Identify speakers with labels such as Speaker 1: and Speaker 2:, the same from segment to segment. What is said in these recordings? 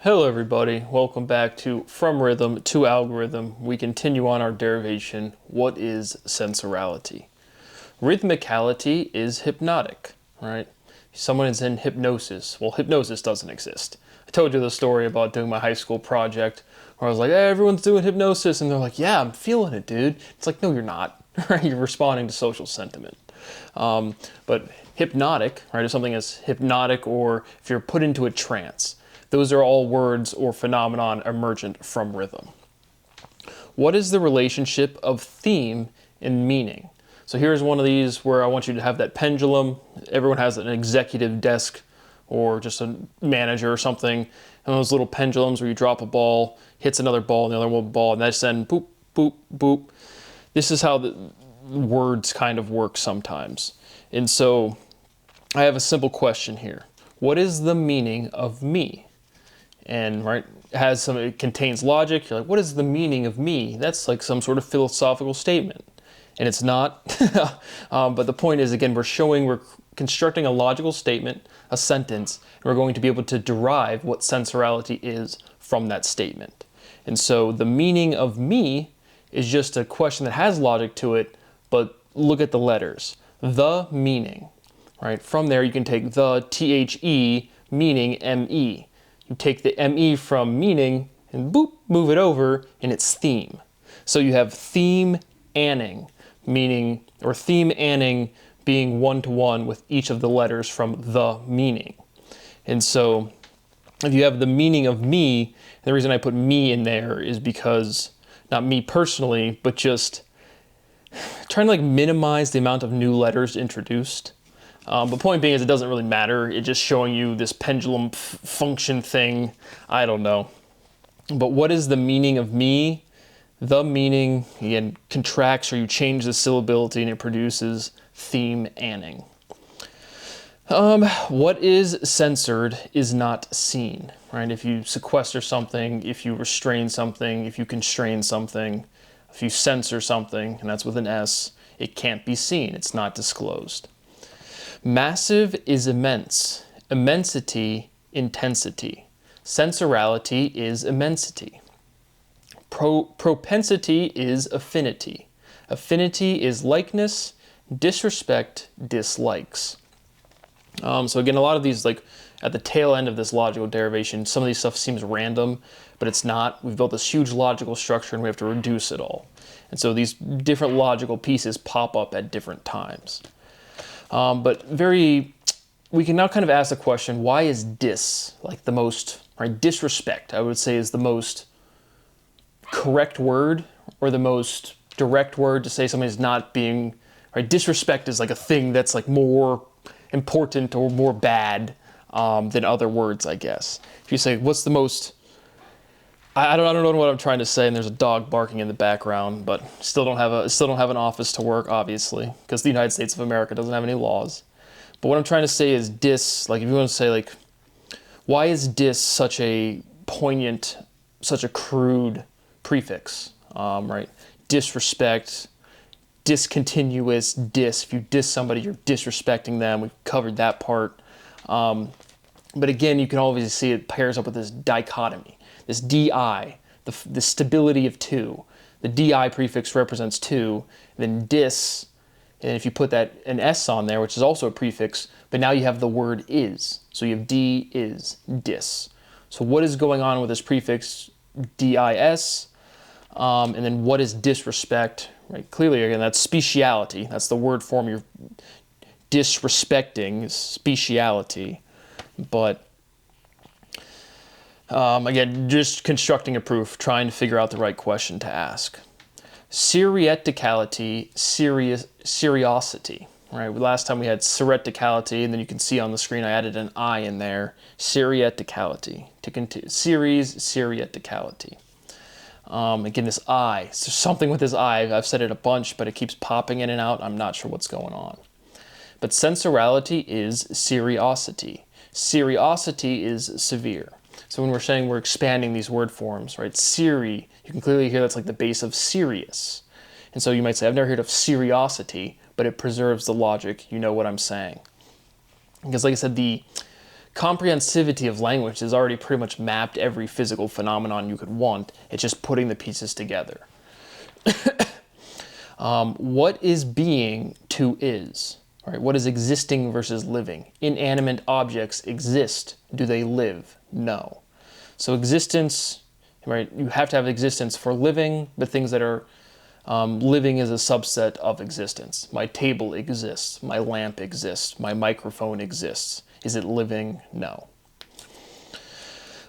Speaker 1: Hello everybody, welcome back to From Rhythm to Algorithm. We continue on our derivation, what is sensorality? Rhythmicality is hypnotic, right? Someone is in hypnosis. Well, hypnosis doesn't exist. I told you the story about doing my high school project where I was like, hey, everyone's doing hypnosis, and they're like, yeah, I'm feeling it, dude. It's like, no, you're not. You're responding to social sentiment. But hypnotic, right, if something is hypnotic or if you're put into a trance, those are all words or phenomenon emergent from rhythm. What is the relationship of theme and meaning? So here's one of these where I want you to have that pendulum. Everyone has an executive desk or just a manager or something. And those little pendulums where you drop a ball, hits another ball, and the other one ball, and that's then boop, boop, boop. This is how the words kind of work sometimes. And so I have a simple question here. What is the meaning of me? And right, it contains logic. You're like, what is the meaning of me? That's like some sort of philosophical statement. And it's not. But the point is, again, we're constructing a logical statement, a sentence, and we're going to be able to derive what sensorality is from that statement. And so the meaning of me is just a question that has logic to it, but look at the letters. The meaning, right? From there, you can take the, T-H-E, meaning, M-E. You take the ME from meaning and boop, move it over, and it's theme. So you have theme anning, meaning, or theme anning being one-to-one with each of the letters from the meaning. And so if you have the meaning of me, the reason I put me in there is because, not me personally, but just trying to like minimize the amount of new letters introduced. But point being is it doesn't really matter. It's just showing you this pendulum function thing. I don't know. But what is the meaning of me? The meaning, again, contracts or you change the syllability and it produces theme anning. What is censored is not seen, right? If you sequester something, if you restrain something, if you constrain something, if you censor something, and that's with an S, it can't be seen. It's not disclosed. Massive is immense. Immensity, intensity. Sensorality is immensity. Propensity is affinity. Affinity is likeness. Disrespect, dislikes. So again, a lot of these, like at the tail end of this logical derivation, some of these stuff seems random, but it's not. We've built this huge logical structure and we have to reduce it all. And so these different logical pieces pop up at different times. We can now kind of ask the question, why is dis like the most, right, disrespect, I would say, is the most correct word or the most direct word to say somebody's not being, right, disrespect is like a thing that's like more important or more bad than other words, I guess. If you say, what's the most, I don't know what I'm trying to say, and there's a dog barking in the background, but still don't have an office to work, obviously, because the United States of America doesn't have any laws. But what I'm trying to say is dis, like if you want to say like, why is dis such a poignant, such a crude prefix, right? Disrespect, discontinuous, dis. If you diss somebody, you're disrespecting them. We've covered that part. But again, you can always see it pairs up with this dichotomy, this di, the stability of two. The di prefix represents two, then dis, and if you put an s on there, which is also a prefix, but now you have the word is. So you have d, is, dis. So what is going on with this prefix dis? And then what is disrespect? Right? Clearly, again, that's speciality. That's the word form you're disrespecting, is speciality. But again, just constructing a proof, trying to figure out the right question to ask. Seriaticality, seriosity. Right? Last time we had seriaticality, and then you can see on the screen I added an I in there. Seriaticality. To continue, series, seriaticality. Again, this I. So something with this I. I've said it a bunch, but it keeps popping in and out. I'm not sure what's going on. But sensorality is seriosity. Seriosity is severe. So when we're saying we're expanding these word forms, right? Seri, you can clearly hear that's like the base of serious. And so you might say, I've never heard of seriosity, but it preserves the logic. You know what I'm saying. Because like I said, the Comprehensivity of language has already pretty much mapped every physical phenomenon you could want. It's just putting the pieces together. What is being to is? All right, what is existing versus living? Inanimate objects exist. Do they live? No. So existence, right, you have to have existence for living, but things that are living is a subset of existence. My table exists. My lamp exists. My microphone exists. Is it living? No.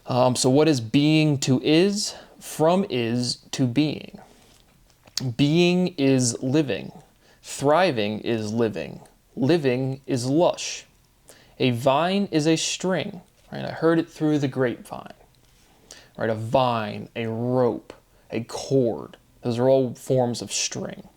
Speaker 1: So what is being to is? From is to being. Being is living. Thriving is living. Living is lush. A vine is a string. Right? I heard it through the grapevine. Right? A vine, a rope, a cord. Those are all forms of string.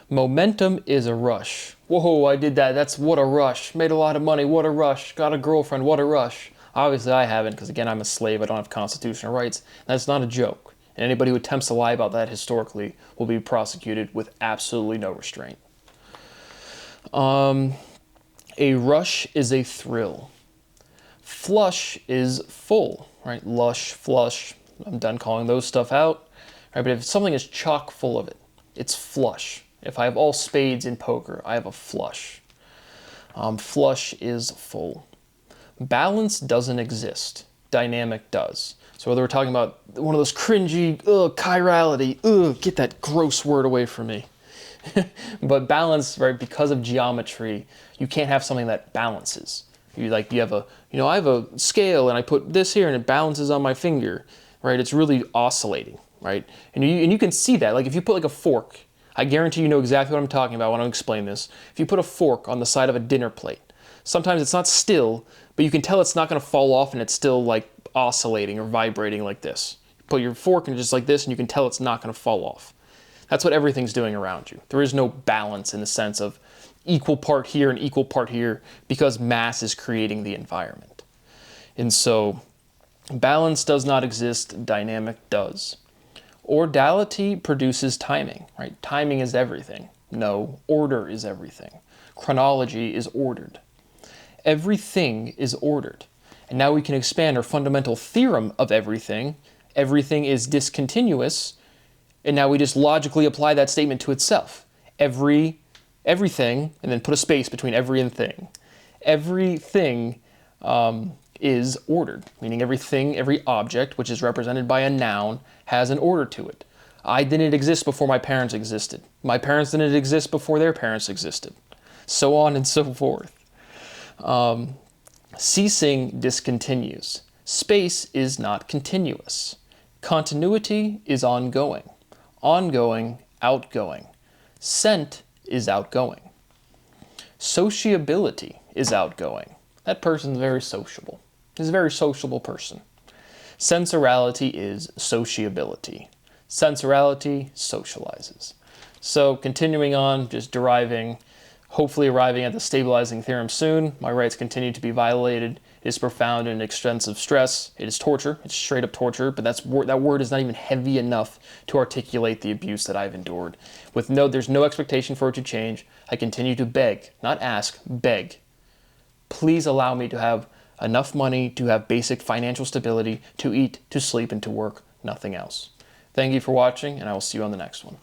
Speaker 1: Momentum is a rush. Whoa, I did that. That's what a rush. Made a lot of money. What a rush. Got a girlfriend. What a rush. Obviously, I haven't because, again, I'm a slave. I don't have constitutional rights. That's not a joke. And anybody who attempts to lie about that historically will be prosecuted with absolutely no restraint. A rush is a thrill. Flush is full, right? Lush, flush. I'm done calling those stuff out. Right? But if something is chock full of it, it's flush. If I have all spades in poker, I have a flush. Flush is full. Balance doesn't exist. Dynamic does. So whether we're talking about one of those cringy, chirality, get that gross word away from me. But balance, right, because of geometry, you can't have something that balances. I have a scale and I put this here and it balances on my finger, right? It's really oscillating, right? And you can see that. Like if you put like a fork, I guarantee you know exactly what I'm talking about when I explain this. If you put a fork on the side of a dinner plate, sometimes it's not still, but you can tell it's not going to fall off and it's still like oscillating or vibrating like this. You put your fork in just like this and you can tell it's not going to fall off. That's what everything's doing around you. There is no balance in the sense of equal part here and equal part here because mass is creating the environment. And so balance does not exist, dynamic does. Ordality produces timing, right? Timing is everything. No, order is everything. Chronology is ordered. Everything is ordered. And now we can expand our fundamental theorem of everything. Everything is discontinuous. And now we just logically apply that statement to itself. Everything, and then put a space between every and thing. Everything is ordered, meaning everything, every object, which is represented by a noun, has an order to it. I didn't exist before my parents existed. My parents didn't exist before their parents existed. So on and so forth. Ceasing discontinues. Space is not continuous. Continuity is ongoing. Ongoing, outgoing. Sent is outgoing. Sociability is outgoing. That person's very sociable. He's a very sociable person. Sensorality is sociability. Sensorality socializes. So continuing on, just deriving, hopefully arriving at the stabilizing theorem soon. My rights continue to be violated. It is profound and extensive stress. It is torture. It's straight up torture, but that word is not even heavy enough to articulate the abuse that I've endured. There's no expectation for it to change. I continue to beg, not ask, beg. Please allow me to have enough money to have basic financial stability, to eat, to sleep, and to work, nothing else. Thank you for watching, and I will see you on the next one.